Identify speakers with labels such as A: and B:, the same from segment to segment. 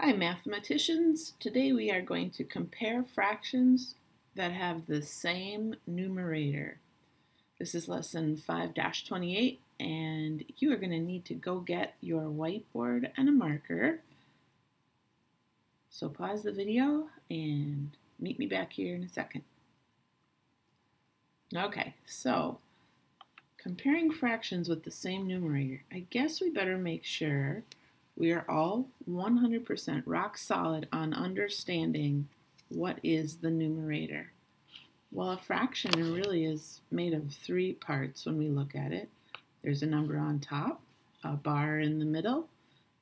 A: Hi mathematicians, today we are going to compare fractions that have the same numerator. This is lesson 5-28 and you are going to need to go get your whiteboard and a marker. So pause the video and meet me back here in a second. Okay, so comparing fractions with the same numerator, I guess we better make sure we are all 100% rock solid on understanding what is the numerator. Well, a fraction really is made of three parts when we look at it. There's a number on top, a bar in the middle,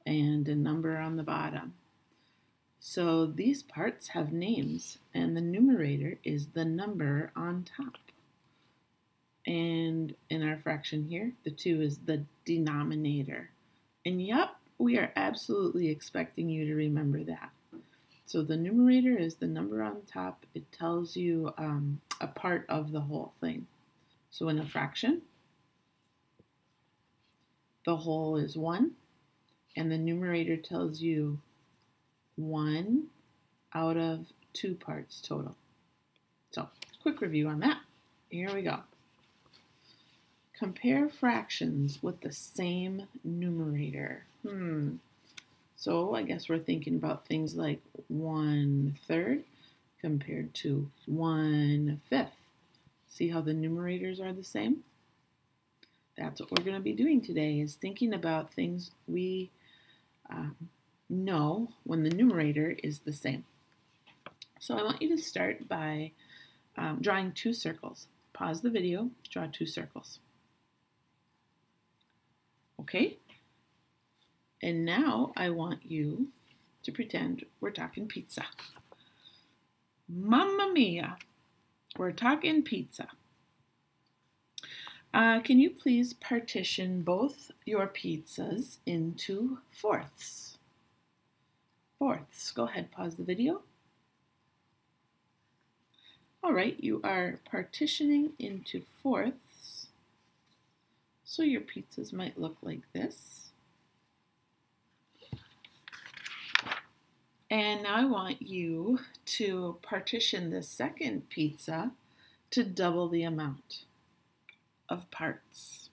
A: and a number on the bottom. So these parts have names, and the numerator is the number on top. And in our fraction here, the 2 is the denominator. And yep, we are absolutely expecting you to remember that. So the numerator is the number on top. It tells you a part of the whole thing. So in a fraction, the whole is 1, and the numerator tells you 1 out of 2 parts total. So quick review on that. Here we go. Compare fractions with the same numerator. So I guess we're thinking about things like 1/3 compared to 1/5. See how the numerators are the same? That's what we're going to be doing today, is thinking about things we know when the numerator is the same. So I want you to start by drawing 2 circles. Pause the video, draw 2 circles. Okay? And now I want you to pretend we're talking pizza. Mamma mia, we're talking pizza. Can you please partition both your pizzas into fourths? Fourths. Go ahead, pause the video. All right, you are partitioning into fourths. So your pizzas might look like this. And now I want you to partition the second pizza to double the amount of parts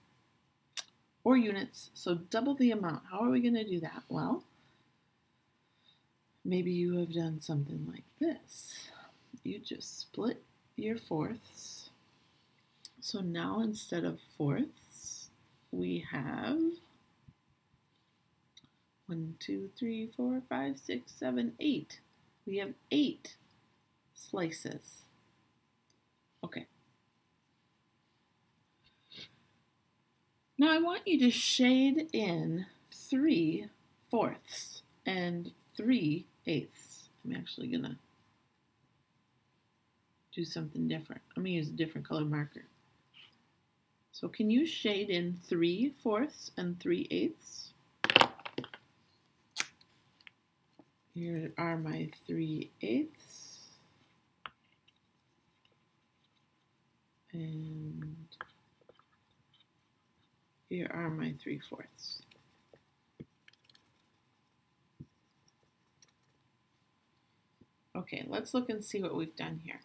A: or units. So double the amount. How are we going to do that? Well, maybe you have done something like this. You just split your fourths. So now instead of fourths, we have 1, 2, 3, 4, 5, 6, 7, 8. We have 8 slices. Okay. Now I want you to shade in 3/4 and 3/8. I'm actually going to do something different. I'm going to use a different color marker. So can you shade in 3/4 and 3/8? Here are my 3/8. And here are my 3/4. Okay, let's look and see what we've done here.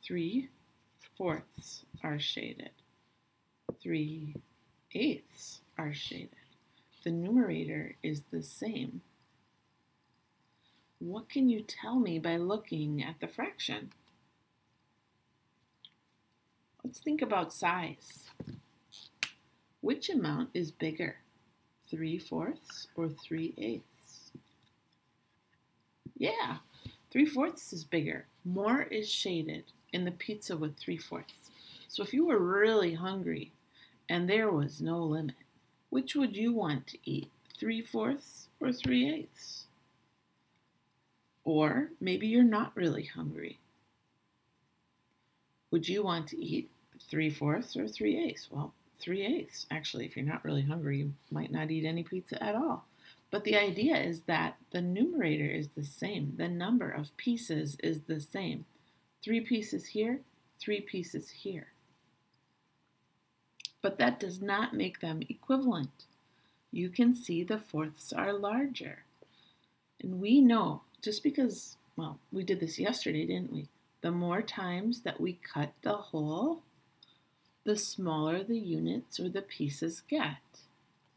A: 3/4 are shaded. 3/8 are shaded. The numerator is the same. What can you tell me by looking at the fraction? Let's think about size. Which amount is bigger, 3/4 or 3/8? Yeah, 3/4 is bigger. More is shaded in the pizza with 3/4. So if you were really hungry and there was no limit, which would you want to eat, 3/4 or 3/8? Or maybe you're not really hungry. Would you want to eat 3/4 or 3/8? Well, 3/8. Actually, if you're not really hungry, you might not eat any pizza at all. But the idea is that the numerator is the same. The number of pieces is the same. 3 pieces here, 3 pieces here. But that does not make them equivalent. you can see the fourths are larger. And we know, just because, well, we did this yesterday, didn't we? The more times that we cut the hole, the smaller the units or the pieces get.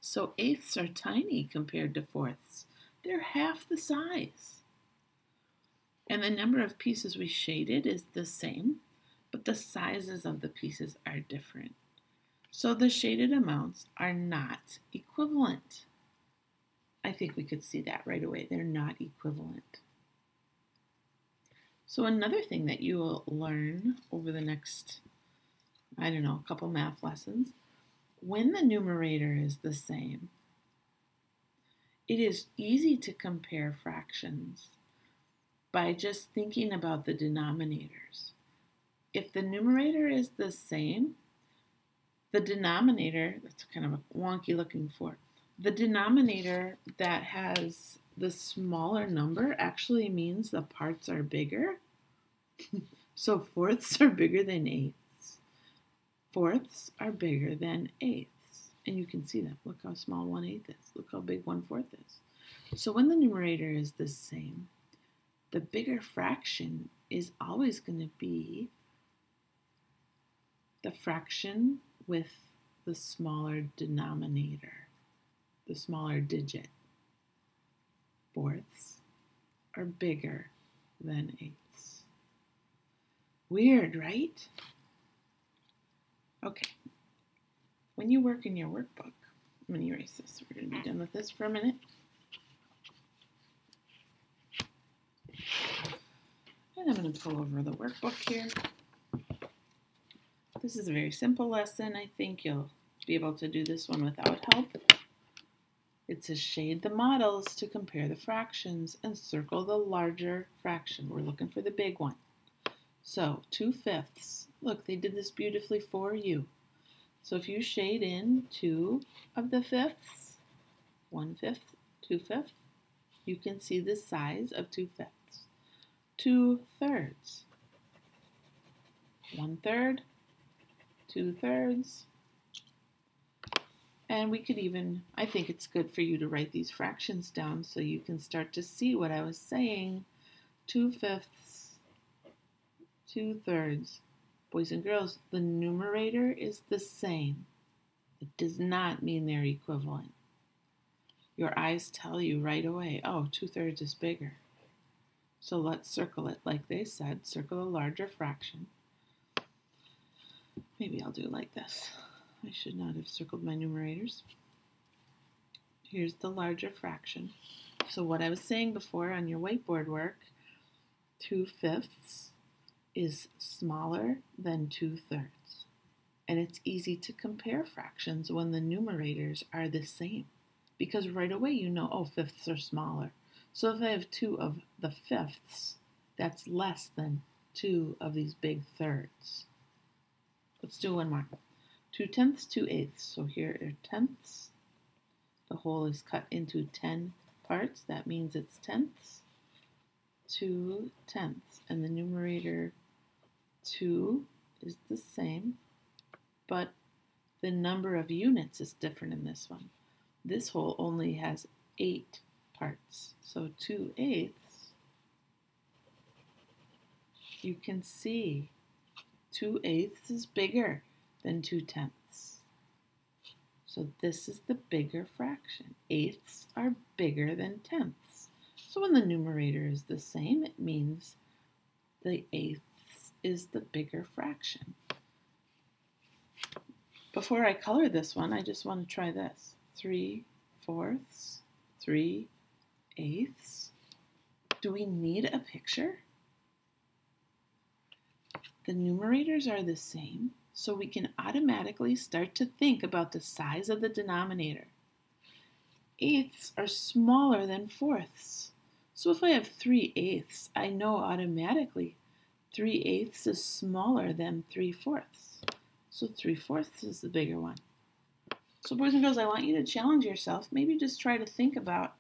A: So eighths are tiny compared to fourths. They're half the size. And the number of pieces we shaded is the same, but the sizes of the pieces are different. So the shaded amounts are not equivalent. I think we could see that right away. They're not equivalent. So another thing that you will learn over the next, couple math lessons, when the numerator is the same, it is easy to compare fractions by just thinking about the denominators. If the numerator is the same, the denominator, that's kind of a wonky looking for, the denominator that has the smaller number actually means the parts are bigger. So fourths are bigger than eighths. Fourths are bigger than eighths. And you can see that. Look how small 1/8 is. Look how big 1/4 is. So when the numerator is the same, the bigger fraction is always going to be the fraction with the smaller denominator, the smaller digit. Fourths are bigger than eighths. Weird, right? Okay. When you work in your workbook, I'm going to erase this. We're going to be done with this for a minute. And I'm going to pull over the workbook here. This is a very simple lesson. I think you'll be able to do this one without help. It says shade the models to compare the fractions and circle the larger fraction. We're looking for the big one. So 2/5. Look, they did this beautifully for you. So if you shade in 2 of the fifths, 1/5, 2/5, you can see the size of 2/5. 2/3, 1/3, 2/3. And we could even, I think it's good for you to write these fractions down so you can start to see what I was saying. 2/5, 2/3. Boys and girls, the numerator is the same. It does not mean they're equivalent. Your eyes tell you right away, oh, 2/3 is bigger. So let's circle it like they said, circle a larger fraction. Maybe I'll do it like this. I should not have circled my numerators. Here's the larger fraction. So what I was saying before on your whiteboard work, 2/5 is smaller than 2/3. And it's easy to compare fractions when the numerators are the same. Because right away you know, oh, fifths are smaller. So if I have 2 of the fifths, that's less than 2 of these big thirds. Let's do one more. 2/10, 2/8. So here are tenths. The whole is cut into 10 parts. That means it's tenths. 2/10. And the numerator 2 is the same, but the number of units is different in this one. This whole only has 8 parts. So 2/8, you can see 2/8 is bigger than 2/10. So this is the bigger fraction. Eighths are bigger than tenths. So when the numerator is the same, it means the eighths is the bigger fraction. Before I color this one, I just want to try this. 3/4, 3/8. Do we need a picture? The numerators are the same, so we can automatically start to think about the size of the denominator. Eighths are smaller than fourths. So if I have 3/8, I know automatically 3/8 is smaller than 3/4. So 3/4 is the bigger one. So boys and girls, I want you to challenge yourself. Maybe just try to think about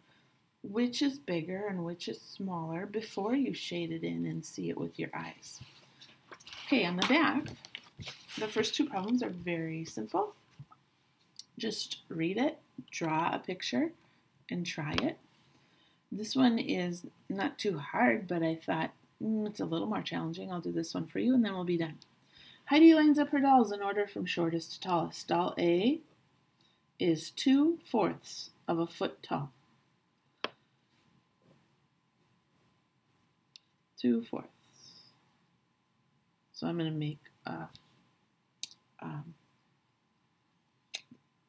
A: which is bigger and which is smaller before you shade it in and see it with your eyes. Okay, on the back, the first 2 problems are very simple. Just read it, draw a picture and try it. This one is not too hard, but I thought it's a little more challenging. I'll do this one for you and then we'll be done. Heidi lines up her dolls in order from shortest to tallest. Doll A is 2/4 of a foot tall. 2/4. So I'm going to make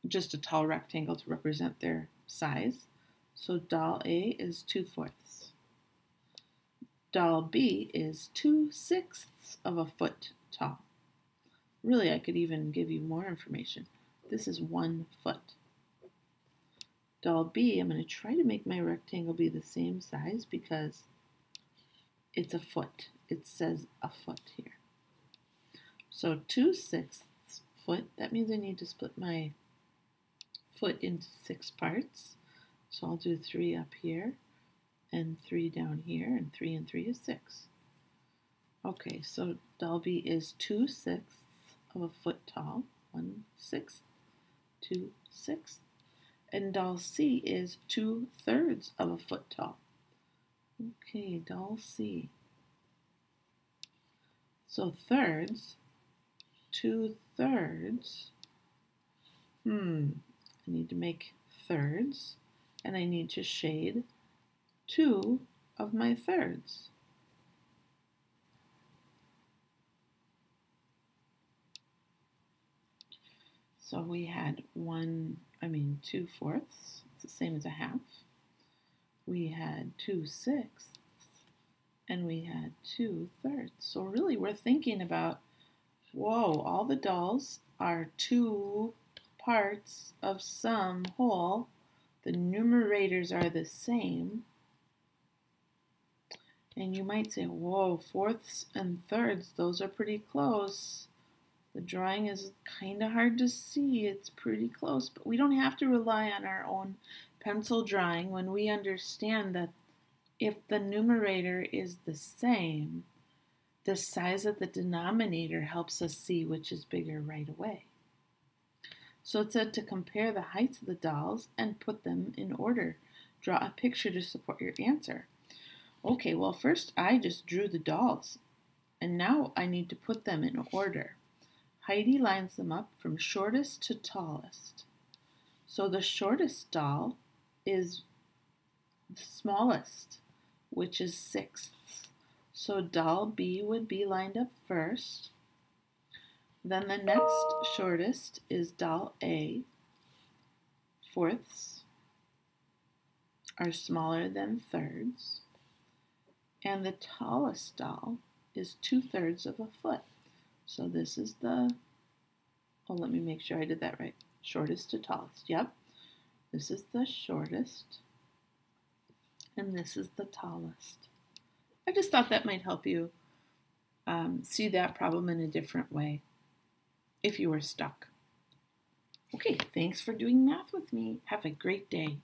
A: just a tall rectangle to represent their size. So doll A is 2/4. Doll B is 2/6 of a foot tall. Really, I could even give you more information. This is 1 foot. Doll B, I'm going to try to make my rectangle be the same size because it's a foot. It says a foot here. So 2/6 foot, that means I need to split my foot into 6 parts. So I'll do 3 up here and 3 down here, and 3 and 3 is 6. Okay, so doll B is 2/6 of a foot tall, 1/6, 2/6, and doll C is 2/3 of a foot tall. Okay, doll C. So thirds, 2/3. I need to make thirds, and I need to shade 2 of my thirds. So we had 2/4. It's the same as a half. We had 2/6, and we had 2/3. So really we're thinking about, whoa, all the dolls are 2 parts of some whole. The numerators are the same. And you might say, whoa, 4ths and 3rds, those are pretty close. The drawing is kind of hard to see. It's pretty close, but we don't have to rely on our own pencil drawing when we understand that if the numerator is the same, the size of the denominator helps us see which is bigger right away. So it said to compare the heights of the dolls and put them in order. Draw a picture to support your answer. Okay, well first I just drew the dolls, and now I need to put them in order. Heidi lines them up from shortest to tallest. So the shortest doll is the smallest, which is 6th. So doll B would be lined up first. Then the next shortest is doll A. 4ths are smaller than 3rds. And the tallest doll is 2/3 of a foot. So this is let me make sure I did that right. Shortest to tallest, yep. This is the shortest, and this is the tallest. I just thought that might help you see that problem in a different way if you were stuck. Okay, thanks for doing math with me. Have a great day.